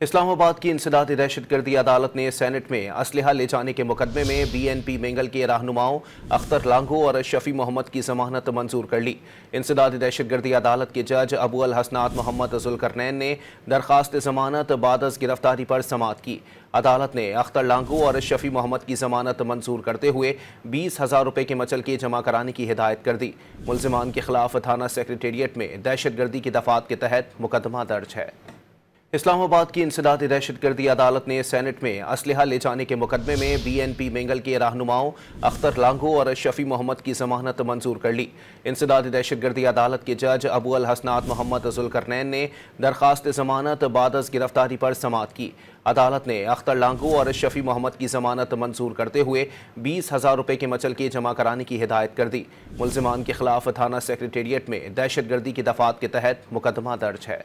इस्लामाबाद की इंसदादी दहशतगर्दी अदालत ने सेनेट में असलहा ले जाने के मुकदमे में BNP मेंगल के रहनुमाओं अख्तर लांगो और शफी मोहम्मद की जमानत मंजूर कर ली। इंसदादी दहशतगर्दी अदालत के जज अबू अल हसनात मोहम्मद जुल्करनैन ने दरख्वास्त जमानत बादस गिरफ्तारी पर समाअत की। अदालत ने अख्तर लांगो और शफी मोहम्मद की जमानत मंजूर करते हुए 20,000 रुपये के मचलके जमा कराने की हिदायत कर दी। मुल्जिमान के खिलाफ थाना सेक्रेटेरिएट में दहशतगर्दी की दफात के तहत मुकदमा दर्ज है। इस्लामाबाद की इंसदादी दहशतगर्दी अदालत ने सेनेट में असलहा ले जाने के मुकदमे में BNP मेंगल के रहनुमाओं अख्तर लांगो और शफी मोहम्मद की जमानत मंजूर कर ली। इंसदादी दहशतगर्दी अदालत के जज अबू अल हसनात मोहम्मद जुल्करनैन ने दरख्वास्त जमानत बादस गिरफ्तारी पर समाअत की। अदालत ने अख्तर लांगो और शफी मोहम्मद की जमानत मंजूर करते हुए 20,000 रुपये के मचलके जमा कराने की हिदायत कर दी। मुल्जिमान के खिलाफ थाना सेक्रेटेरिएट में दहशतगर्दी की दफात के तहत मुकदमा दर्ज है।